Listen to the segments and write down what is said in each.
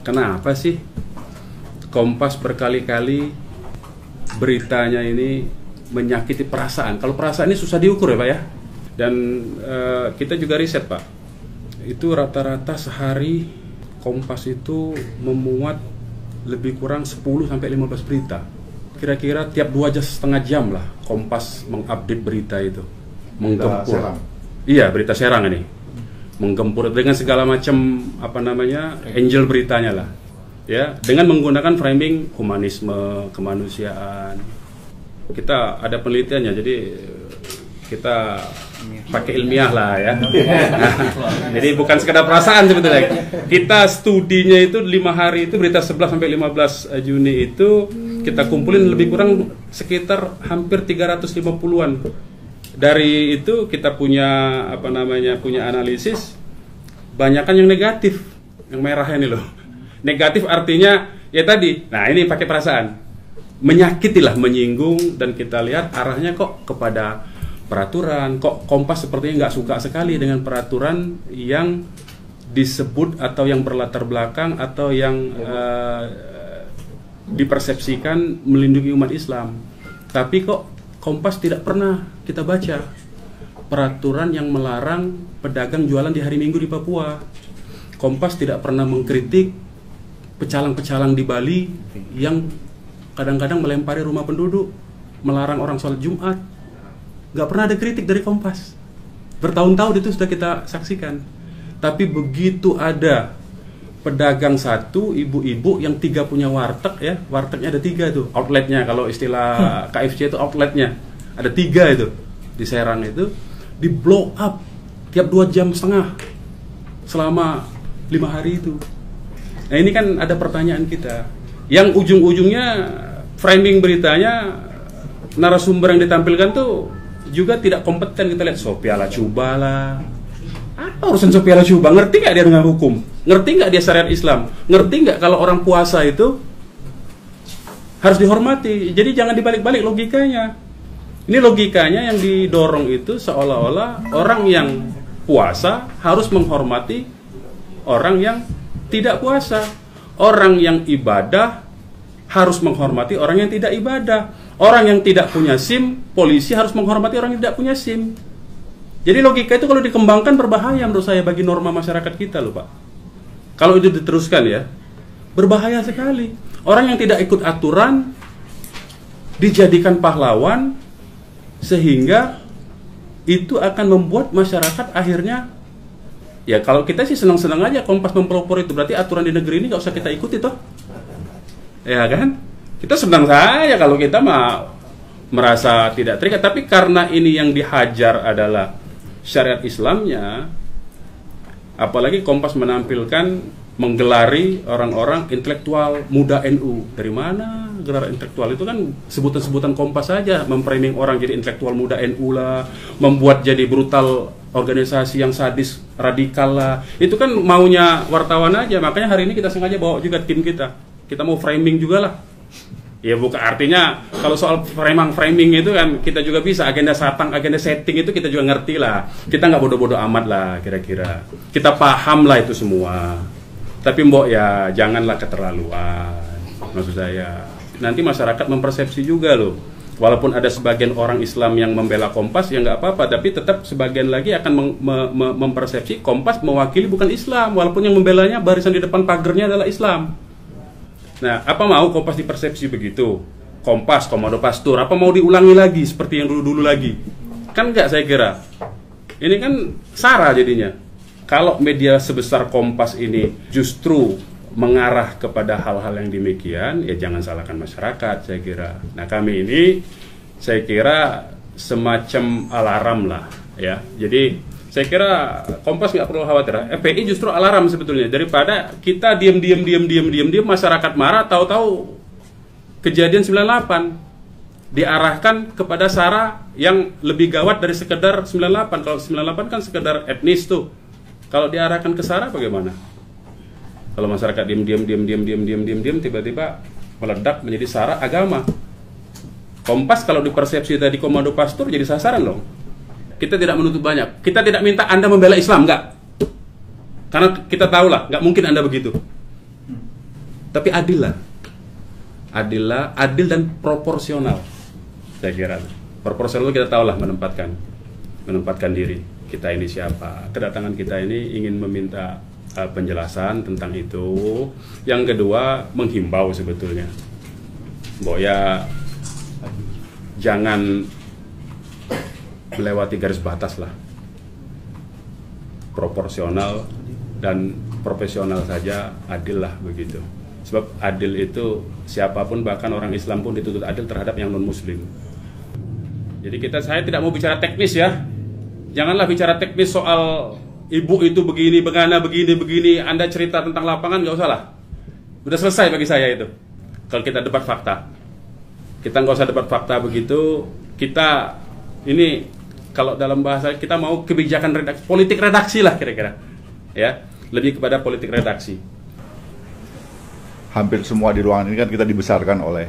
Kenapa sih Kompas berkali-kali beritanya ini menyakiti perasaan? Kalau perasaan ini susah diukur ya Pak ya. Dan kita juga riset Pak. Itu rata-rata sehari Kompas itu memuat lebih kurang 10-15 berita. Kira-kira tiap 2,5 jam lah Kompas mengupdate berita itu. Menggempur. Iya, berita Serang ini. Menggempur dengan segala macam angel beritanya lah. Ya, dengan menggunakan framing humanisme, kemanusiaan. Kita ada penelitiannya, jadi kita pakai ilmiah lah ya. Jadi bukan sekedar perasaan sebetulnya. Kita studinya itu 5 hari itu berita 11 sampai 15 Juni itu kita kumpulin lebih kurang sekitar hampir 350-an. Dari itu kita punya punya analisis, banyakan yang negatif, yang merah ini loh. Negatif artinya ya tadi. Nah, ini pakai perasaan. Menyakiti lah, menyinggung, dan kita lihat arahnya kok kepada peraturan. Kok Kompas sepertinya nggak suka sekali dengan peraturan yang disebut atau yang berlatar belakang atau yang dipersepsikan melindungi umat Islam. Tapi kok Kompas tidak pernah kita baca peraturan yang melarang pedagang jualan di hari Minggu di Papua. Kompas tidak pernah mengkritik pecalang-pecalang di Bali yang kadang-kadang melempari rumah penduduk, melarang orang sholat Jumat. Nggak pernah ada kritik dari Kompas. Bertahun-tahun itu sudah kita saksikan. Tapi begitu ada pedagang satu, ibu-ibu yang 3 punya warteg ya, wartegnya ada 3 tuh, outletnya kalau istilah KFC itu outletnya, ada 3 itu di Serang itu, di blow up tiap 2,5 jam selama 5 hari itu. Nah, ini kan ada pertanyaan kita, yang ujung-ujungnya framing beritanya, narasumber yang ditampilkan tuh juga tidak kompeten. Kita lihat Sophia Latjuba lah. Apa urusan Sophia Latjuba? Ngerti nggak dia dengan hukum? Ngerti nggak dia syariat Islam? Ngerti nggak kalau orang puasa itu harus dihormati? Jadi jangan dibalik-balik logikanya. Ini logikanya yang didorong itu seolah-olah orang yang puasa harus menghormati orang yang tidak puasa. Orang yang ibadah harus menghormati orang yang tidak ibadah. Orang yang tidak punya SIM, polisi harus menghormati orang yang tidak punya SIM. Jadi logika itu kalau dikembangkan berbahaya menurut saya bagi norma masyarakat kita loh Pak. Kalau itu diteruskan ya, berbahaya sekali. Orang yang tidak ikut aturan dijadikan pahlawan, sehingga itu akan membuat masyarakat akhirnya, ya kalau kita sih senang-senang aja Kompas mempelopor itu, berarti aturan di negeri ini gak usah kita ikuti toh. Ya kan? Kita senang saja kalau kita merasa tidak terikat. Tapi karena ini yang dihajar adalah syariat Islamnya, apalagi Kompas menampilkan, menggelari orang-orang intelektual muda NU. Dari mana gelar intelektual itu? Kan sebutan-sebutan Kompas saja, memframing orang jadi intelektual muda NU lah, membuat jadi brutal organisasi yang sadis, radikal lah. Itu kan maunya wartawan aja. Makanya hari ini kita sengaja bawa juga tim kita. Kita mau framing juga lah. Ya bukan artinya kalau soal framing itu kan kita juga bisa, agenda satang, agenda setting itu kita juga ngerti lah. Kita nggak bodoh-bodoh amat lah kira-kira. Kita paham lah itu semua. Tapi mbok ya janganlah keterlaluan. Maksud saya nanti masyarakat mempersepsi juga loh. Walaupun ada sebagian orang Islam yang membela Kompas ya nggak apa-apa, tapi tetap sebagian lagi akan mempersepsi Kompas mewakili bukan Islam, walaupun yang membelanya barisan di depan pagernya adalah Islam. Nah, apa mau Kompas dipersepsi begitu? Kompas, Komando Pastur, apa mau diulangi lagi seperti yang dulu-dulu lagi? Kan enggak, saya kira. Ini kan sara jadinya. Kalau media sebesar Kompas ini justru mengarah kepada hal-hal yang demikian, ya jangan salahkan masyarakat, saya kira. Nah, kami ini, saya kira semacam alarm lah, ya. Jadi, saya kira Kompas nggak perlu khawatir. FPI justru alarm sebetulnya, daripada kita diam masyarakat marah, tahu-tahu kejadian 98 diarahkan kepada sara yang lebih gawat dari sekedar 98. Kalau 98 kan sekedar etnis tuh. Kalau diarahkan ke sara bagaimana? Kalau masyarakat diam tiba-tiba meledak menjadi sara agama. Kompas kalau dipersepsi tadi Komando Pastur jadi sasaran loh. Kita tidak menutup banyak. Kita tidak minta Anda membela Islam, enggak. Karena kita tahu lah, enggak mungkin Anda begitu. tapi adil lah. Adil dan proporsional. Saya kira proporsional kita tahu lah menempatkan diri kita ini siapa. Kedatangan kita ini ingin meminta penjelasan tentang itu. Yang kedua, menghimbau sebetulnya bahwa ya jangan melewati garis batas lah. Proporsional dan profesional saja, adil lah begitu. Sebab adil itu siapapun, bahkan orang Islam pun dituntut adil terhadap yang non-muslim. Jadi saya tidak mau bicara teknis ya. Janganlah bicara teknis soal ibu itu begini, begini. Anda cerita tentang lapangan, nggak usah lah. Udah selesai bagi saya itu. Kalau kita debat fakta. Kita nggak usah debat fakta begitu. Kita ini, kalau dalam bahasa kita mau kebijakan redaksi, politik redaksi lah kira-kira. Ya, lebih kepada politik redaksi. Hampir semua di ruangan ini kan kita dibesarkan oleh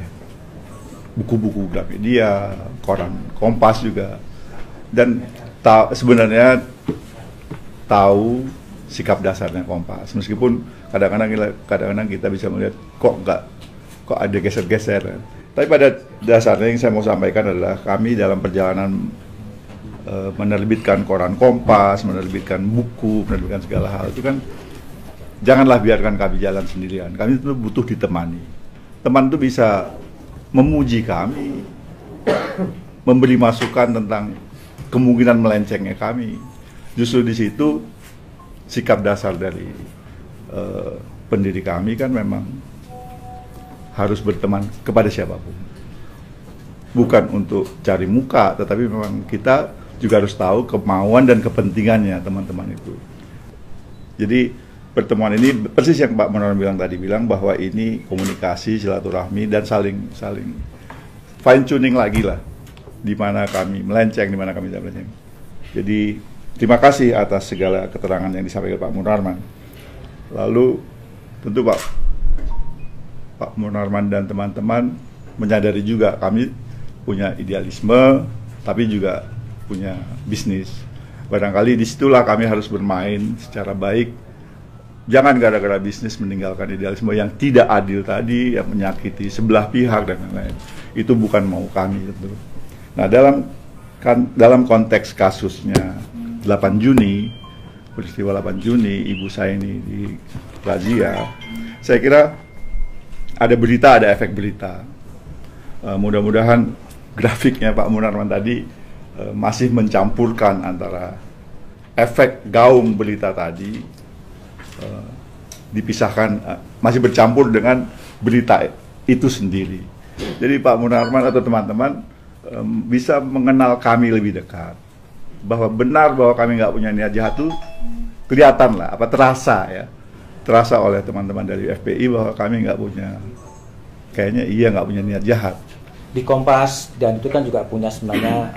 buku-buku Gramedia, koran Kompas juga, dan sebenarnya tahu sikap dasarnya Kompas, meskipun kadang-kadang kita bisa melihat kok ada geser-geser. Tapi pada dasarnya yang saya mau sampaikan adalah kami dalam perjalanan menerbitkan koran Kompas, menerbitkan buku, menerbitkan segala hal itu kan, janganlah biarkan kami jalan sendirian. Kami itu butuh ditemani. Teman itu bisa memuji kami, memberi masukan tentang kemungkinan melencengnya kami. Justru di situ sikap dasar dari pendiri kami kan memang harus berteman kepada siapapun. Bukan untuk cari muka, tetapi memang kita juga harus tahu kemauan dan kepentingannya teman-teman itu. Jadi pertemuan ini persis yang Pak Munarman bilang bahwa ini komunikasi, silaturahmi, dan saling fine tuning lagi lah, di mana kami melenceng, di mana kami tidak melenceng. Jadi terima kasih atas segala keterangan yang disampaikan Pak Munarman. Lalu tentu Pak Munarman dan teman-teman menyadari juga kami punya idealisme, tapi juga punya bisnis. Barangkali disitulah kami harus bermain secara baik. Jangan gara-gara bisnis meninggalkan idealisme yang tidak adil tadi, yang menyakiti sebelah pihak dan lain-lain. Itu bukan mau kami tentu. Nah, dalam konteks kasusnya 8 Juni, peristiwa 8 Juni, ibu saya ini di razia, saya kira ada berita, ada efek berita. Mudah-mudahan grafiknya Pak Munarman tadi masih mencampurkan antara efek gaung berita tadi, dipisahkan, masih bercampur dengan berita itu sendiri. Jadi Pak Munarman atau teman-teman bisa mengenal kami lebih dekat, bahwa benar bahwa kami nggak punya niat jahat itu kelihatan lah, terasa oleh teman-teman dari FPI bahwa kami nggak punya niat jahat. Di Kompas dan itu kan juga punya sebenarnya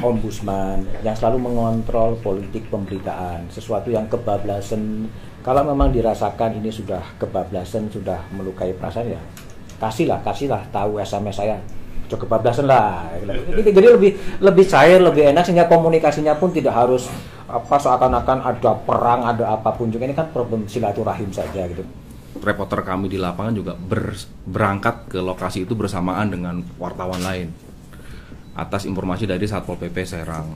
ombudsman yang selalu mengontrol politik pemberitaan, sesuatu yang kebablasan. Kalau memang dirasakan ini sudah kebablasan, sudah melukai perasaan, ya kasihlah tahu SMS saya, coba kebablasan lah. Jadi lebih cair, lebih enak, sehingga komunikasinya pun tidak harus seakan-akan ada perang, ada apapun juga. Ini kan problem silaturahim saja gitu. Reporter kami di lapangan juga berangkat ke lokasi itu bersamaan dengan wartawan lain atas informasi dari Satpol PP Serang.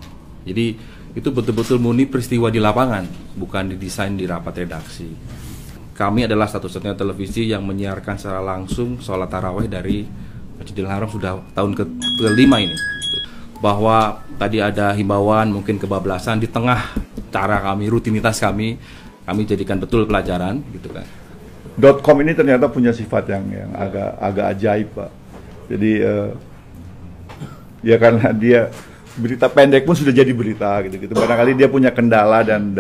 Jadi itu betul-betul murni peristiwa di lapangan, bukan didesain di rapat redaksi. Kami adalah satu-satunya televisi yang menyiarkan secara langsung sholat tarawih dari Masjidil Haram sudah tahun ke-5 ini. Bahwa tadi ada himbauan mungkin kebablasan di tengah cara kami, rutinitas kami jadikan betul pelajaran gitu kan. .com ini ternyata punya sifat yang agak ajaib, Pak. Jadi ya karena dia berita pendek pun sudah jadi berita gitu. Barangkali dia punya kendala dan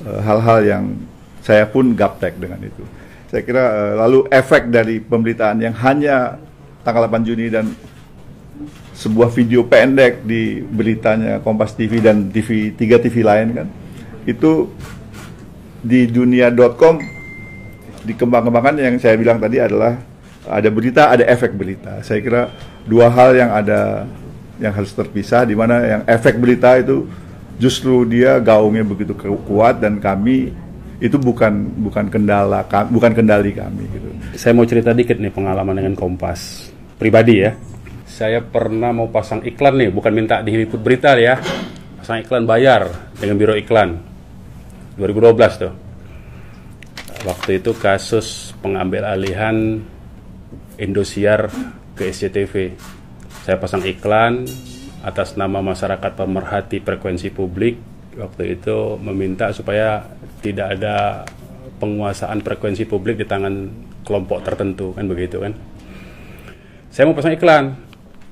hal-hal yang saya pun gaptek dengan itu. Saya kira lalu efek dari pemberitaan yang hanya tanggal 8 Juni dan sebuah video pendek di beritanya Kompas TV dan tiga TV lain kan, itu di dunia.com dikembang-kembangkan. Yang saya bilang tadi adalah ada berita, ada efek berita. Saya kira dua hal yang harus terpisah, di mana yang efek berita itu justru dia gaungnya begitu kuat dan kami itu bukan kendali kami gitu. Saya mau cerita dikit nih pengalaman dengan Kompas pribadi ya. Saya pernah mau pasang iklan nih, bukan minta diliput berita ya. Pasang iklan bayar dengan biro iklan 2012 tuh. Waktu itu kasus pengambil alihan Indosiar ke SCTV. Saya pasang iklan atas nama masyarakat pemerhati frekuensi publik. Waktu itu meminta supaya tidak ada penguasaan frekuensi publik di tangan kelompok tertentu, kan begitu kan. Saya mau pasang iklan,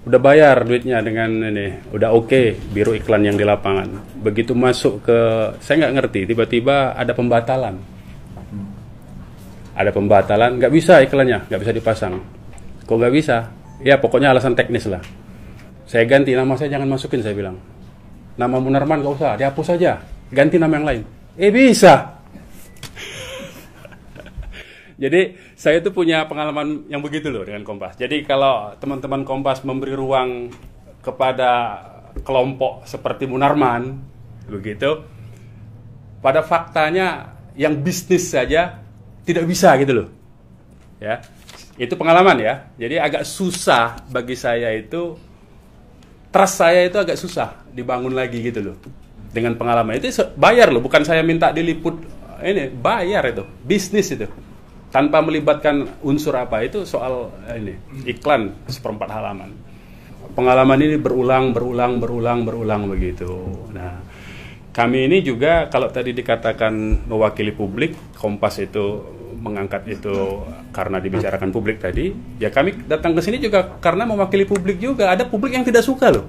udah bayar duitnya dengan ini, udah oke, biro iklan yang di lapangan. Begitu masuk ke, saya nggak ngerti, tiba-tiba ada pembatalan. Ada pembatalan, nggak bisa iklannya, nggak bisa dipasang. Kok nggak bisa? Ya pokoknya alasan teknis lah. Saya ganti nama, saya jangan masukin, saya bilang. Nama Munarman nggak usah, dihapus saja, ganti nama yang lain. Bisa. Jadi saya itu punya pengalaman yang begitu loh dengan Kompas. Jadi kalau teman-teman Kompas memberi ruang kepada kelompok seperti Munarman, begitu, pada faktanya yang bisnis saja tidak bisa gitu loh. Ya, itu pengalaman ya. Jadi agak susah bagi saya itu, trust saya itu agak susah dibangun lagi gitu loh. Dengan pengalaman itu bayar loh, bukan saya minta diliput, ini bayar itu, bisnis itu. Tanpa melibatkan unsur apa, itu soal ini iklan 1/4 halaman. Pengalaman ini berulang begitu. Nah, kami ini juga kalau tadi dikatakan mewakili publik, Kompas itu mengangkat itu karena dibicarakan publik tadi, ya kami datang ke sini juga karena mewakili publik juga. Ada publik yang tidak suka loh.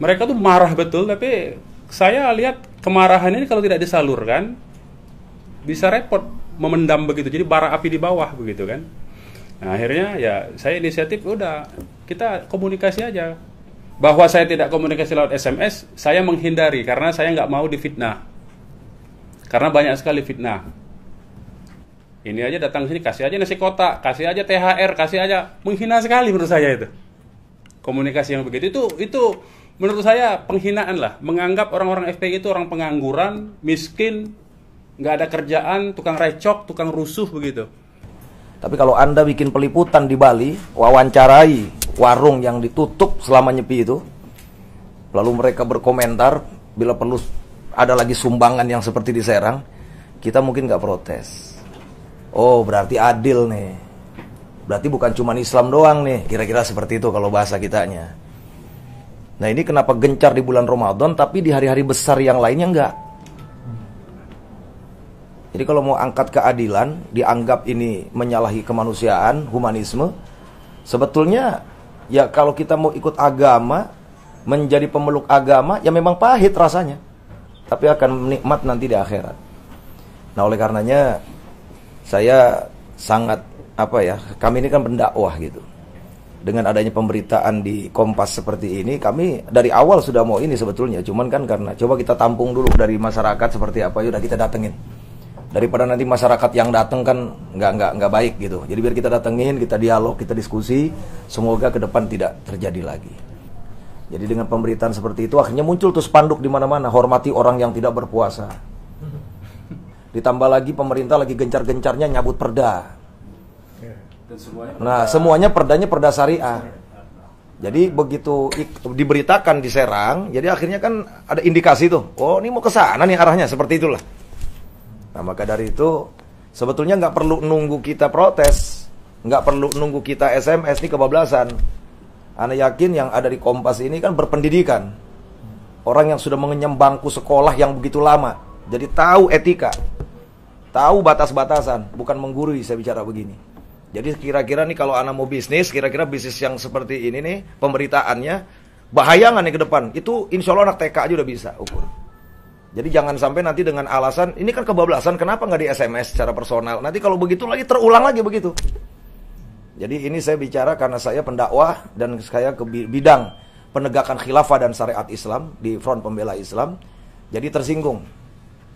Mereka tuh marah betul, tapi saya lihat kemarahan ini kalau tidak disalurkan bisa repot, memendam begitu. Jadi bara api di bawah begitu kan. Nah, akhirnya ya saya inisiatif, udah kita komunikasi aja. Bahwa saya tidak komunikasi lewat SMS, saya menghindari karena saya nggak mau difitnah. Karena banyak sekali fitnah. Ini aja datang sini, kasih aja nasi kotak, kasih aja THR, kasih aja, menghina sekali menurut saya itu. Komunikasi yang begitu itu menurut saya penghinaan lah. Menganggap orang-orang FPI itu orang pengangguran, miskin, nggak ada kerjaan, tukang recok, tukang rusuh begitu. Tapi kalau Anda bikin peliputan di Bali, wawancarai warung yang ditutup selama nyepi itu, lalu mereka berkomentar, bila perlu ada lagi sumbangan yang seperti di Serang, kita mungkin nggak protes. Oh, berarti adil nih. Berarti bukan cuma Islam doang nih, kira-kira seperti itu kalau bahasa kitanya. Nah, ini kenapa gencar di bulan Ramadan, tapi di hari-hari besar yang lainnya enggak. Jadi kalau mau angkat keadilan, dianggap ini menyalahi kemanusiaan, humanisme, sebetulnya ya kalau kita mau ikut agama, menjadi pemeluk agama, ya memang pahit rasanya, tapi akan nikmat nanti di akhirat. Nah, oleh karenanya saya sangat kami ini kan pendakwah gitu. Dengan adanya pemberitaan di Kompas seperti ini, kami dari awal sudah mau ini sebetulnya, cuman kan karena coba kita tampung dulu dari masyarakat seperti apa, yaudah kita datengin. Daripada nanti masyarakat yang datang kan nggak baik gitu. Jadi biar kita datengin, kita dialog, kita diskusi, semoga ke depan tidak terjadi lagi. Jadi dengan pemberitaan seperti itu akhirnya muncul tuh spanduk di mana-mana, hormati orang yang tidak berpuasa. Ditambah lagi pemerintah lagi gencar-gencarnya nyabut perda. Nah, semuanya perdanya perda syariah. Jadi begitu diberitakan di Serang, jadi akhirnya kan ada indikasi tuh, oh ini mau ke sana nih arahnya, seperti itulah. Nah, maka dari itu sebetulnya nggak perlu nunggu kita protes, nggak perlu nunggu kita SMS, ini kebablasan. Ana yakin yang ada di Kompas ini kan berpendidikan, orang yang sudah mengenyam bangku sekolah yang begitu lama, jadi tahu etika, tahu batas-batasan, bukan menggurui saya bicara begini. Jadi kira-kira nih kalau Ana mau bisnis, kira-kira bisnis yang seperti ini nih, pemberitaannya bahaya nggak nih ke depan? Itu insya Allah anak TK aja udah bisa ukur. Jadi jangan sampai nanti dengan alasan, ini kan kebablasan, kenapa nggak di SMS secara personal? Nanti kalau begitu lagi, terulang lagi begitu. Jadi ini saya bicara karena saya pendakwah, dan saya ke bidang penegakan khilafah dan syariat Islam, di Front Pembela Islam. Jadi tersinggung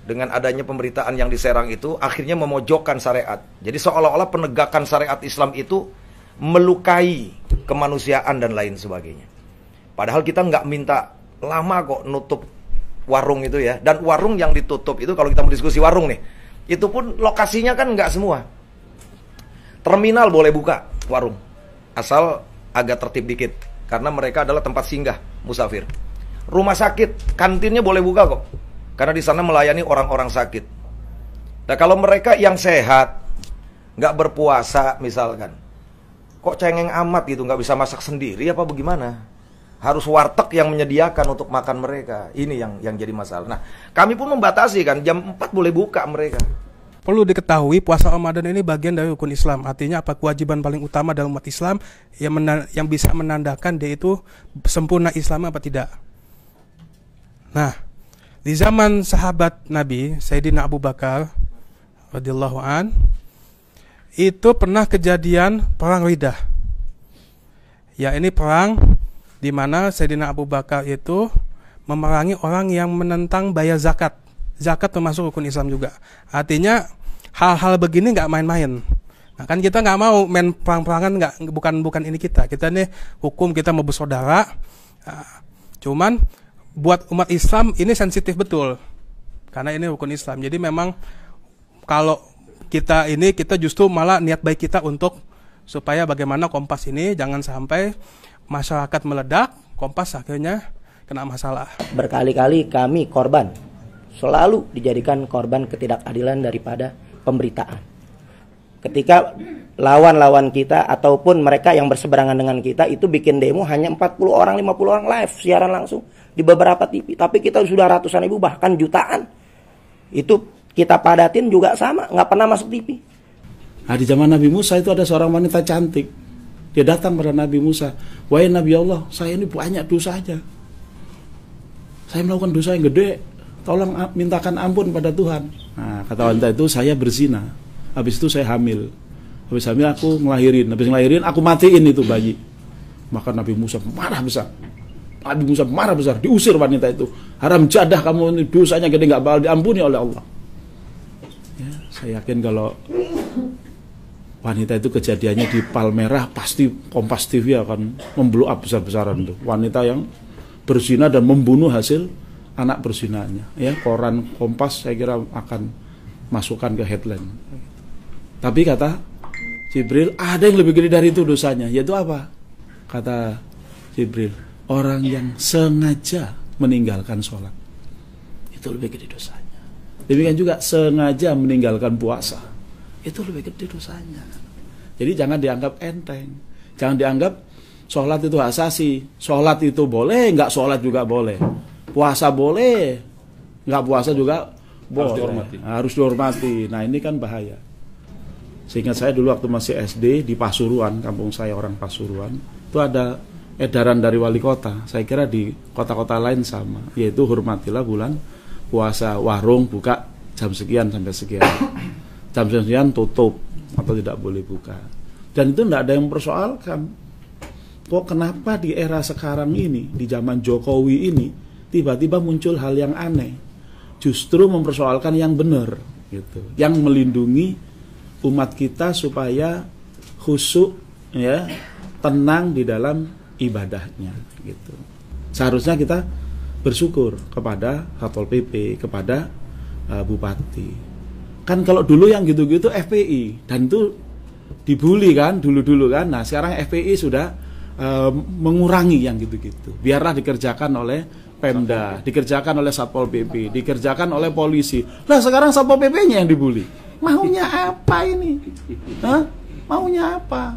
dengan adanya pemberitaan yang di Serang itu, akhirnya memojokkan syariat. Jadi seolah-olah penegakan syariat Islam itu melukai kemanusiaan dan lain sebagainya. Padahal kita nggak minta lama kok nutup warung itu ya. Dan warung yang ditutup itu, kalau kita mau diskusi warung nih, itu pun lokasinya kan nggak semua. Terminal boleh buka warung, asal agak tertib dikit, karena mereka adalah tempat singgah musafir. Rumah sakit, kantinnya boleh buka kok, karena di sana melayani orang-orang sakit. Nah kalau mereka yang sehat, nggak berpuasa misalkan, kok cengeng amat gitu, nggak bisa masak sendiri apa bagaimana? Harus warteg yang menyediakan untuk makan mereka. Ini yang jadi masalah. Nah, kami pun membatasi kan, jam 4 boleh buka mereka. Perlu diketahui puasa Ramadan ini bagian dari rukun Islam. Artinya apa? Kewajiban paling utama dalam umat Islam yang bisa menandakan dia itu sempurna Islam apa tidak. Nah, di zaman sahabat Nabi Sayyidina Abu Bakar radhiyallahu an, itu pernah kejadian perang Riddah. Ya, ini perang di mana Sayyidina Abu Bakar itu memerangi orang yang menentang bayar zakat. Zakat termasuk rukun Islam juga. Artinya hal-hal begini nggak main-main. Nah kan kita nggak mau main perang-perangan, bukan ini kita. Kita nih hukum, kita mau bersaudara. Cuman buat umat Islam ini sensitif betul, karena ini rukun Islam. Jadi memang kalau kita justru malah niat baik kita untuk supaya bagaimana Kompas ini jangan sampai masyarakat meledak, Kompas akhirnya kena masalah. Berkali-kali kami korban, selalu dijadikan korban ketidakadilan daripada pemberitaan. Ketika lawan-lawan kita ataupun mereka yang berseberangan dengan kita itu bikin demo hanya 40 orang, 50 orang live siaran langsung di beberapa TV, tapi kita sudah ratusan ribu bahkan jutaan. Itu kita padatin juga sama, nggak pernah masuk TV. Nah, di zaman Nabi Musa itu ada seorang wanita cantik. Dia datang pada Nabi Musa, "Wahai Nabi Allah, saya ini banyak dosanya. Saya melakukan dosa yang gede. Tolong mintakan ampun pada Tuhan." Nah, kata wanita itu, "Saya berzina. Habis itu saya hamil. Habis hamil aku ngelahirin. Habis ngelahirin aku matiin itu bayi." Maka Nabi Musa marah besar. Diusir wanita itu. "Haram jadah kamu, ini dosanya gede, nggak bakal diampuni oleh Allah." Ya, saya yakin kalau wanita itu kejadiannya di Palmerah, pasti Kompas TV akan memblow up besar-besaran tuh. Wanita yang berzina dan membunuh hasil anak berzinanya. Ya, koran Kompas saya kira akan masukkan ke headline. Tapi kata Jibril, ada yang lebih gede dari itu dosanya, yaitu apa? Kata Jibril, orang yang sengaja meninggalkan sholat, itu lebih gede dosanya. Demikian juga sengaja meninggalkan puasa, itu lebih gede dosanya. Jadi jangan dianggap enteng, jangan dianggap sholat itu asasi. Sholat itu boleh, nggak sholat juga boleh. Puasa boleh, nggak puasa juga boleh. Harus dihormati. Nah ini kan bahaya. Seingat saya dulu waktu masih SD di Pasuruan, kampung saya orang Pasuruan, itu ada edaran dari wali kota. Saya kira di kota-kota lain sama, yaitu hormatilah bulan puasa, warung buka jam sekian sampai sekian, jam sekian tutup atau tidak boleh buka. Dan itu tidak ada yang mempersoalkan. Kok kenapa di era sekarang ini, di zaman Jokowi ini, tiba-tiba muncul hal yang aneh, justru mempersoalkan yang benar, gitu, yang melindungi umat kita supaya khusyuk, ya, tenang di dalam ibadahnya, gitu. Seharusnya kita bersyukur kepada Satpol PP, kepada bupati. Kan kalau dulu yang gitu-gitu FPI, dan itu dibully kan dulu-dulu kan. Nah sekarang FPI sudah mengurangi yang gitu-gitu. Biarlah dikerjakan oleh Pemda, dikerjakan oleh Satpol PP, dikerjakan oleh polisi. Lah sekarang Satpol PP-nya yang dibully. Maunya apa ini? Hah? Maunya apa?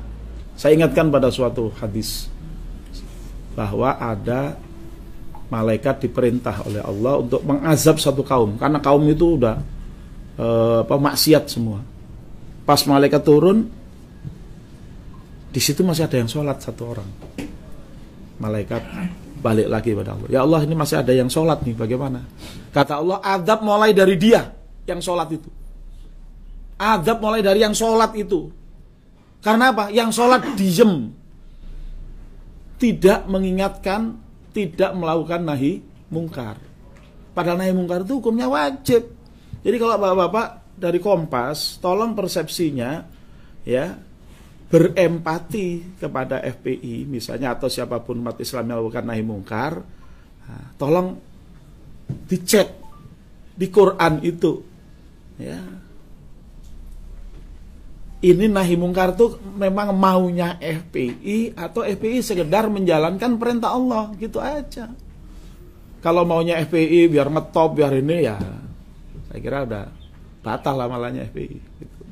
Saya ingatkan pada suatu hadis bahwa ada malaikat diperintah oleh Allah untuk mengazab satu kaum, karena kaum itu udah maksiat semua. Pas malaikat turun, di situ masih ada yang sholat satu orang. Malaikat balik lagi pada Allah, "Ya Allah, ini masih ada yang sholat nih, bagaimana?" Kata Allah, "Azab mulai dari dia yang sholat itu. Azab mulai dari yang sholat itu. Karena apa? Yang sholat diem, tidak mengingatkan, tidak melakukan nahi mungkar. Padahal nahi mungkar itu hukumnya wajib." Jadi kalau bapak-bapak dari Kompas, tolong persepsinya, ya, berempati kepada FPI misalnya atau siapapun umat Islam yang melakukan nahi mungkar. Nah, tolong dicek di Quran itu, ya. Ini nahi mungkar itu memang maunya FPI atau FPI sekedar menjalankan perintah Allah, gitu aja. Kalau maunya FPI biar ngetop, biar ini, ya saya kira udah batal amalannya FPI gitu.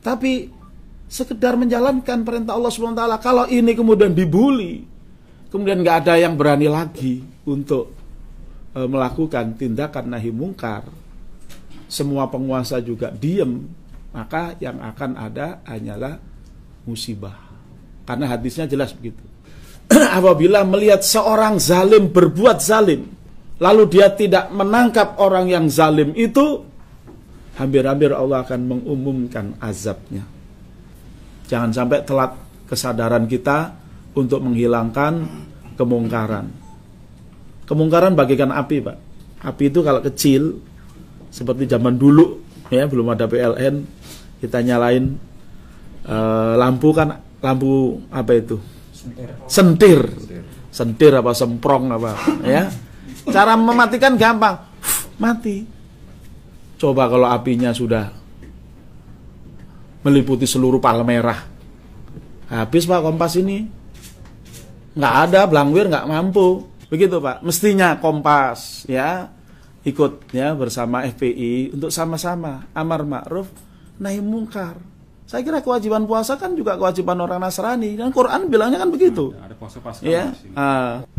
Tapi sekedar menjalankan perintah Allah SWT. Kalau ini kemudian dibully, kemudian nggak ada yang berani lagi untuk melakukan tindakan nahi mungkar, semua penguasa juga diem, maka yang akan ada hanyalah musibah. Karena hadisnya jelas begitu. Apabila melihat seorang zalim berbuat zalim, lalu dia tidak menangkap orang yang zalim itu, hampir-hampir Allah akan mengumumkan azabnya. Jangan sampai telat kesadaran kita untuk menghilangkan kemungkaran. Kemungkaran bagaikan api, Pak. Api itu kalau kecil, seperti zaman dulu, ya belum ada PLN, kita nyalain lampu kan, lampu apa itu? Sentir apa semprong apa, ya. Cara mematikan gampang, mati. Coba kalau apinya sudah meliputi seluruh Palmerah, habis Pak Kompas ini. Nggak ada, Blangwir nggak mampu. Begitu Pak, mestinya Kompas ya ikut ya bersama FPI untuk sama-sama amar ma'ruf nahi mungkar. Saya kira kewajiban puasa kan juga kewajiban orang Nasrani, dan Quran bilangnya kan begitu. Ada puasa Paskah. Ya,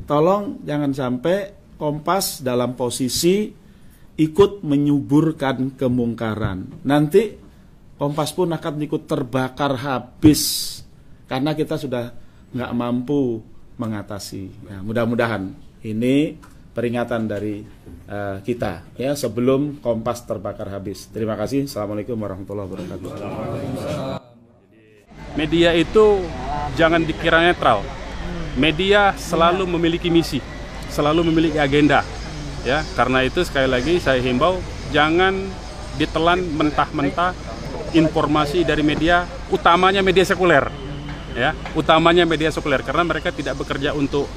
tolong jangan sampai Kompas dalam posisi ikut menyuburkan kemungkaran. Nanti Kompas pun akan ikut terbakar habis karena kita sudah nggak mampu mengatasi. Ya, mudah-mudahan ini peringatan dari kita ya sebelum Kompas terbakar habis. Terima kasih. Assalamualaikum warahmatullahi wabarakatuh. Media itu jangan dikira netral. Media selalu memiliki misi, selalu memiliki agenda. Ya, karena itu sekali lagi saya himbau jangan ditelan mentah-mentah informasi dari media, utamanya media sekuler. Ya, utamanya media sekuler karena mereka tidak bekerja untuk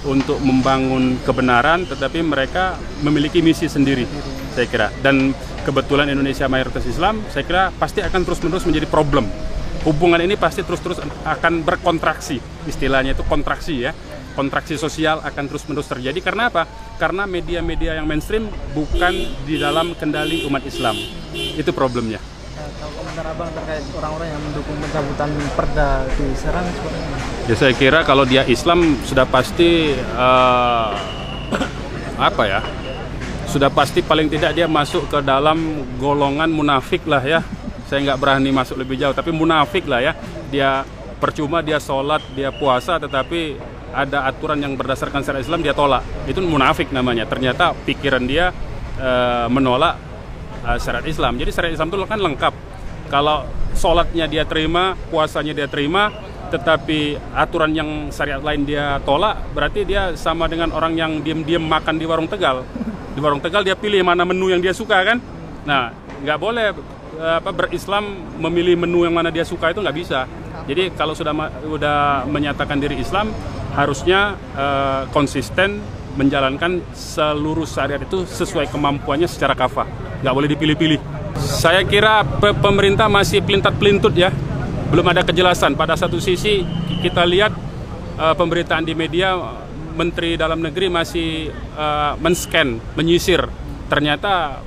untuk membangun kebenaran, tetapi mereka memiliki misi sendiri, saya kira. Dan kebetulan Indonesia mayoritas Islam, saya kira pasti akan terus-menerus menjadi problem. Hubungan ini pasti terus-terus akan berkontraksi, istilahnya itu kontraksi ya. Kontraksi sosial akan terus-menerus terjadi karena apa? Karena media-media yang mainstream bukan di dalam kendali umat Islam. Itu problemnya. Kalau komentar Abang terkait orang-orang yang mendukung pencabutan perda di Serang seperti apa? Ya saya kira kalau dia Islam sudah pasti sudah pasti paling tidak dia masuk ke dalam golongan munafik lah ya. Saya nggak berani masuk lebih jauh, tapi munafik lah ya. Dia percuma dia sholat, dia puasa, tetapi ada aturan yang berdasarkan syariat Islam dia tolak. Itu munafik namanya. Ternyata pikiran dia menolak syariat Islam. Jadi syariat Islam itu kan lengkap. Kalau sholatnya dia terima, puasanya dia terima, tetapi aturan yang syariat lain dia tolak, berarti dia sama dengan orang yang diam-diam makan di warung Tegal. Di warung Tegal dia pilih mana menu yang dia suka kan. Nah, nggak boleh berislam memilih menu yang mana dia suka, itu nggak bisa. Jadi kalau sudah menyatakan diri Islam, harusnya konsisten menjalankan seluruh syariat itu sesuai kemampuannya secara kafah. Nggak boleh dipilih-pilih. Saya kira pemerintah masih pelintat-pelintut ya. Belum ada kejelasan. Pada satu sisi kita lihat pemberitaan di media, Menteri Dalam Negeri masih men-scan, menyisir. Ternyata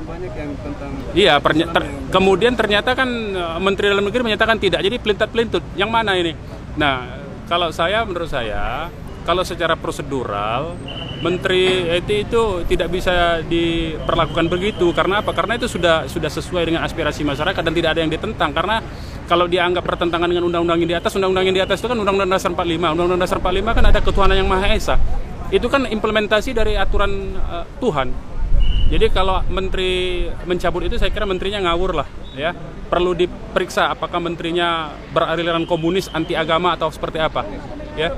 banyak yang tentang kemudian ternyata kan Menteri Dalam Negeri menyatakan tidak. Jadi pelintat-pelintut. Yang mana ini? Nah, menurut saya kalau secara prosedural Menteri itu tidak bisa diperlakukan begitu. Karena apa? Karena itu sudah sesuai dengan aspirasi masyarakat dan tidak ada yang ditentang. Karena kalau dianggap pertentangan dengan undang-undang yang di atas, undang-undang yang di atas itu kan Undang-Undang Dasar 45. Undang-Undang Dasar 45 kan ada ketuhanan yang Maha Esa. Itu kan implementasi dari aturan Tuhan. Jadi kalau menteri mencabut itu, saya kira menterinya ngawur lah, ya. Perlu diperiksa apakah menterinya beraliran komunis, anti agama atau seperti apa, ya.